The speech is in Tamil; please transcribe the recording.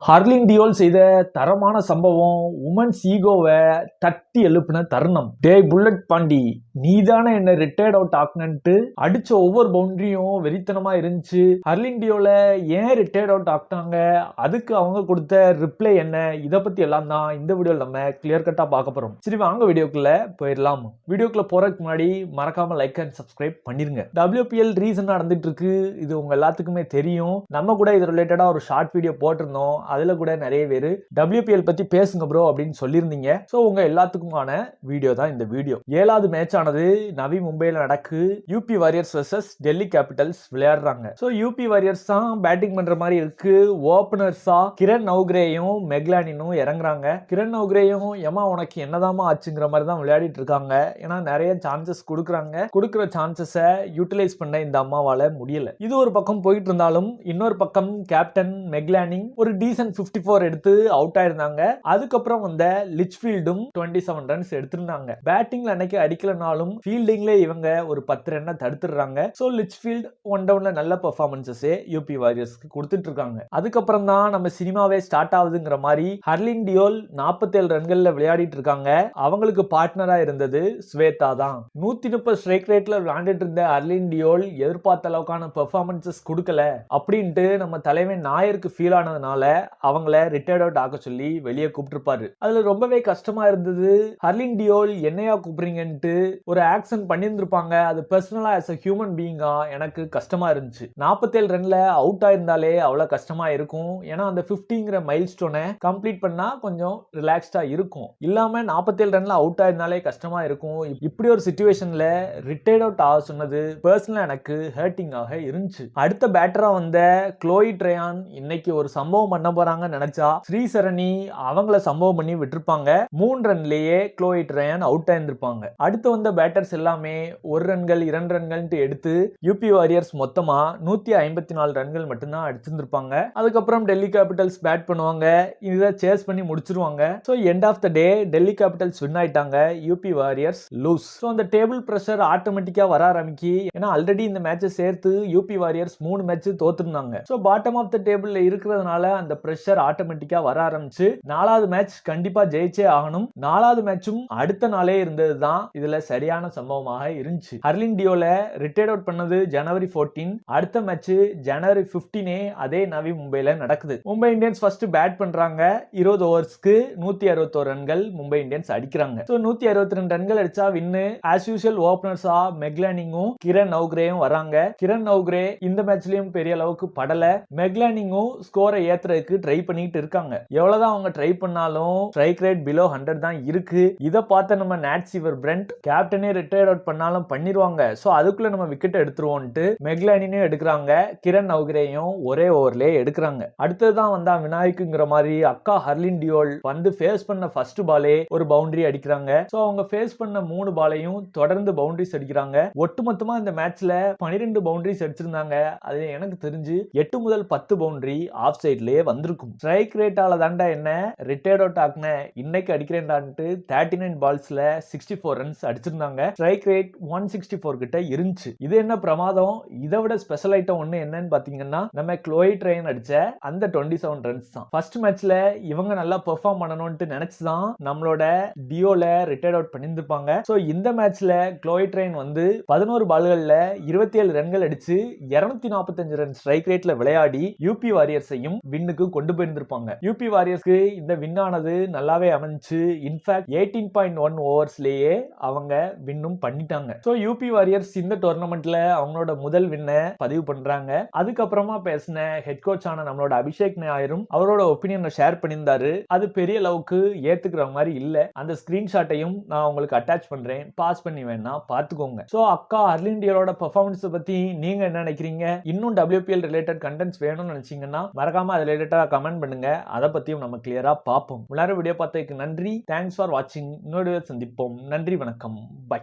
ஹர்லின் டியோல் செய்த தரமான சம்பவம் உமன்ஸ் ஈகோவை தட்டி எழுப்பின தருணம். டே புல்லட் பாண்டி, நீதானே என்ன ரிட்டையர்ட் அவுட் ஆக்குனன்ட்டு அடிச்ச ஒவ்வொரு பவுண்டரியும் வெறித்தனமா இருந்துச்சு. ஹர்லின் டியோல ஏன் ரிட்டையர்ட் அவுட் ஆக்கினாங்க, அதுக்கு அவங்க கொடுத்த ரிப்ளை என்ன, இதை பத்தி எல்லாம் தான் இந்த வீடியோல நம்ம கிளியர் கட்டா பார்க்க போறோம். சரி வாங்க வீடியோக்குள்ள போயிடலாம். வீடியோக்குள்ள போறதுக்கு முன்னாடி மறக்காம லைக் அண்ட் சப்ஸ்கிரைப் பண்ணிருங்க. WPL ரீசன் நடந்துட்டு இருக்கு, இது உங்க எல்லாத்துக்குமே தெரியும். நம்ம கூட இது ரிலேட்டடா ஒரு ஷார்ட் வீடியோ போட்டிருந்தோம். அதுல கூட நிறைய பேர் WPL பத்தி பேசுங்க ப்ரோ அப்படின்னு சொல்லியிருந்தீங்க. ஸோ உங்க எல்லாத்துக்குமான வீடியோ தான் இந்த வீடியோ. 7வது மேட்ச் ஆனது நவி மும்பைல நடக்கு. UP Warriors versus Delhi Capitals விளையாடுறாங்க. ஸோ யூபி வாரியர்ஸ் தான் பேட்டிங் பண்ற மாதிரி இருக்கு. ஓபனர்ஸா கிரண் நவ்கிரேயும் மெக்லானினும் இறங்குறாங்க. கிரண் நவ்கிரேயும் ஏமா உனக்கு என்னதாமா ஆச்சுங்கிற மாதிரி தான் விளையாடிட்டு இருக்காங்க. ஏன்னா நிறைய சான்சஸ் கொடுக்குறாங்க. கொடுக்குற சான்சஸை யூட்டிலைஸ் பண்ண இந்த அம்மாவால முடியல. இது ஒரு பக்கம் போயிட்டு இருந்தாலும் இன்னொரு பக்கம் கேப்டன் மெக்லானி ஒரு டீசன்ட் 54 எடுத்து அவுட் ஆயிருந்தாங்க. அதுக்கப்புறம் வந்த லிச்ஃபீல்டும் 27 ரன்ஸ் எடுத்திருந்தாங்க. பேட்டிங்ல அன்னைக்கு அடிக்கலனாலும் ஃபீல்டிங்ல இவங்க ஒரு 10 ரன்னை தடுத்துடுறாங்க. சோ லிச்ஃபீல்ட் ஒன் டவுன்ல நல்ல பெர்ஃபார்மன்ஸஸே யூபி வாரியர்ஸ்க்கு கொடுத்துட்டு இருக்காங்க. அதுக்கப்புறம் தான் நம்ம சினிமாவே ஸ்டார்ட் ஆகுதுங்கிற மாதிரி ஹர்லின் டியோல் 47 ரன்கள்ல விளையாடிட்டு இருக்காங்க. அவங்களுக்கு பார்ட்னரா இருந்தது ஸ்வேதா தான். 130 ஸ்ட்ரைக் ரேட்ல விளையாண்டுட்டு இருந்த ஹர்லின் டியோல் எதிர்பார்த்த அளவுக்கான பெர்ஃபார்மன்ஸஸ் கொடுக்கல அப்படின்ட்டு நம்ம தலைவன் நாயருக்கு ஃபீல் ஆனதுனால அவங்கள ரிட்டையர்ட் அவுட் ஆக சொல்லி வெளியே கூப்பிட்டுருப்பாரு. அதுல ரொம்பவே கஷ்டமா இருந்தது. ஹர்லின் டியோல் என்னையா கூப்பிடுறீங்கன்ட்டு ஒரு ஆக்ஷன் பண்ணியிருந்திருப்பாங்க. அது பர்சனலா ஆஸ் அ ஹியூமன் பீயிங்கா எனக்கு கஷ்டமா இருந்துச்சு. 47 ரன்ல அவுட் ஆயிருந்தாலே அவ்வளவு கஷ்டமா இருக்கும். ஏன்னா அந்த 50ங்கிற மைல் ஸ்டோனை கம்ப்ளீட் பண்ணா கொஞ்சம் ரிலாக்ஸ்டா இருக்கும். இல்லாம 47 ரன்ல அவுட் ஆயிருந்தாலே கஷ்டமா இருக்கும். இப்படி ஒரு சிச்சுவேஷன்ல ரிட்டையர்ட் அவுட் ஆக சொன்னது பர்சனலா எனக்கு ஹர்ட்டிங்காக இருந்துச்சு. அடுத்த பேட்டரா வந்த க்ளோயி ட்ரையான் இன்னைக்கு ஒரு சம்பவம் பண்ண போறாங்க நினைச்சா ஸ்ரீசரணி அவங்கள சம்பவம் பண்ணி விட்டுருப்பாங்க. 3 ரன்லயே க்ளோயி ட்ரையான் அவுட் ஆயிருந்திருப்பாங்க. அடுத்து வந்த பேட்டர்ஸ் எல்லாமே 1 ரன்கள் 2 ரன்கள் எடுத்து யூபி வாரியர்ஸ் மொத்தமா 154 ரன்கள் மட்டும்தான் அடிச்சிருந்திருப்பாங்க. அதுக்கப்புறம் டெல்லி கேபிட்டல்ஸ் பேட் பண்ணுவாங்க. இதை சேஸ் பண்ணி முடிச்சிருவாங்க. So end of the day Delhi Capitals win ஆயிட்டாங்க, யூபி வாரியர்ஸ் லூஸ். சோ அந்த டேபிள் பிரஷர் ஆட்டோமேட்டிக்கா வர ஆரம்பிக்கி. ஏன்னா ஆல்ரெடி இந்த மேட்சை சேர்த்து யூபி வாரியர்ஸ் 3 மேட்ச் தோத்துருந்தாங்க. சோ பாட்டம் ஆஃப் த டேபிள்ல இருக்கிறதுனால அந்த பிரஷர் ஆட்டோமேட்டிக்கா வர ஆரம்பிச்சு 4வது மேட்ச் கண்டிப்பா ஜெயிச்சே ஆகணும். 4வது மேட்சும் அடுத்த நாளே இருந்ததுதான் இதுல சரியான சம்பவமாக இருந்துச்சு. ஹர்லின் டியோல ரிட்டையர்ட் அவுட் பண்ணது ஜனவரி 14. அடுத்த மேட்ச் ஜனவரி 15 அதே நவி மும்பைல நடக்குது. மும்பை இந்தியன்ஸ் ஃபர்ஸ்ட் பேட் பண்றாங்க. 20 ஓவர்ஸ்க்கு 161 ரன்கள் மும்பை இந்தியன்ஸ் அடிக்கிறாங்க. சோ 162 ரன்கள் அடிச்சா வின்னு. ஆஸ் யூசுவல் ஓபனர்ஸா மெக்லானிங்கும் கிரண் நவ்கிரேயும் வராங்க. கிரண் நவ்கிரே இந்த மேட்ச்லயும் பெரிய அளவுக்கு படல. மெக்லானிங்கும் ஸ்கோரை ஏத்துறதுக்கு ட்ரை பண்ணிட்டு இருக்காங்க. எவ்வளவுதான் அவங்க ட்ரை பண்ணாலும் ஸ்ட்ரைக் ரேட் பிலோ 100 தான் இருக்கு. இதை பார்த்த நம்ம நாட் சிவர் பிரெண்ட் கேப்டனே ரிட்டையர்ட் அவுட் பண்ணாலும் பண்ணிடுவாங்க. சோ அதுக்குள்ள நம்ம விக்கெட் எடுத்துருவோம்ட்டு மெக்லானினையும் எடுக்கிறாங்க, கிரண் நவ்கிரேயும் ஒரே ஓவர்லயே எடுக்கிறாங்க. அடுத்ததுதான் வந்தா விநாயக்குங்கிற மாதிரி அக்கா ஹர்லின் டியோல் வந்து ஃபேஸ் பண்ண ஃபர்ஸ்ட் பாலே ஒரு பவுண்டரி அடிக்கிறாங்க. சோ அவங்க ஃபேஸ் பண்ண 3 பாலையும் தொடர்ந்து பவுண்டரிஸ் அடிக்கிறாங்க. ஒட்டுமொத்தமா இந்த மேட்ச்ல 12 பவுண்டரிஸ் அடிச்சிருந்தாங்க. அது எனக்கு தெரிஞ்சு 8 முதல் 10 பவுண்டரி ஆஃப் சைட்லயே வந்திருக்கும். ஸ்ட்ரைக் ரேட்டால தாண்டா என்ன ரிட்டையர்ட் அவுட் ஆக்குன, இன்னைக்கு அடிக்கிறேன்டான்ட்டு 39 பால்ஸ்ல 64 ரன்ஸ் அடிச்சிருந்தாங்க. ஸ்ட்ரைக் ரேட் 164 கிட்ட இருந்துச்சு. இது என்ன பிரமாதம். இதை விட ஸ்பெஷல் ஐட்டம் ஒண்ணு என்னன்னு பாத்தீங்கன்னா நம்ம க்ளோயி ட்ரையான் அடிச்ச அந்த 27 ரன்ஸ் தான். ஃபர்ஸ்ட் மேட்ச்ல இவங்க நல்லா பெர்ஃபார்ம் பண்ணணும்னு நினைச்சுதான் நம்மளோட டியோல ரிட்டையர்ட் அவுட் பண்ணியிருந்திருப்பாங்க. சோ இந்த மேட்ச்ல க்ளோயி ட்ரையான் வந்து 11 பால்கள்ல 27 ரன்கள் அடிச்சு 245 ரன் ஸ்ட்ரைக் ரேட்ல விளையாடி யூபி வாரியர்ஸையும் வின்னுக்கு கொண்டு போயிருந்திருப்பாங்க. யூபி வாரியர்ஸ்க்கு இந்த வின் ஆனது நல்லாவே அமைஞ்சு. இன்ஃபேக்ட் 18.1 ஓவர்ஸ்லயே அவங்க வின்னும் பண்ணிட்டாங்க. சோ யூபி வாரியர்ஸ் இந்த டோர்னமெண்ட்ல அவங்களோட முதல் வின்னை பதிவு பண்றாங்க. அதுக்கப்புறமா பேசின ஹெட் கோச் ஆன நம்மளோட அபிஷேக் நாயரும் அவரோட ஒப்பீனியனை ஷேர் பண்ணியிருந்தாரு. அது பெரிய அளவுக்கு ஏத்துக்கிற மாதிரி இல்ல. அந்த ஸ்கிரீன்ஷாட்டையும் நான் உங்களுக்கு அட்டாச் பண்றேன், பாஸ் பண்ணி வேணா பாத்துக்கோங்க. சோ அக்கா ஹர்லின் டியோலோட பெர்ஃபார்மன்ஸ் பத்தி நீங்க என்ன நினைக்கிறீங்க? இன்னும் WPL ரிலேட்டட் கண்டென்ட்ஸ் வேணும்னு நினைச்சீங்கன்னா மறக்காம அது ரிலேட்டடா கமெண்ட் பண்ணுங்க. அதை பத்தியும் நம்ம கிளியரா பார்ப்போம். எல்லாரும் வீடியோ பார்த்ததுக்கு நன்றி. தேங்க்ஸ் ஃபார் வாட்சிங். இன்னொரு சந்திப்போம். நன்றி, வணக்கம், பை.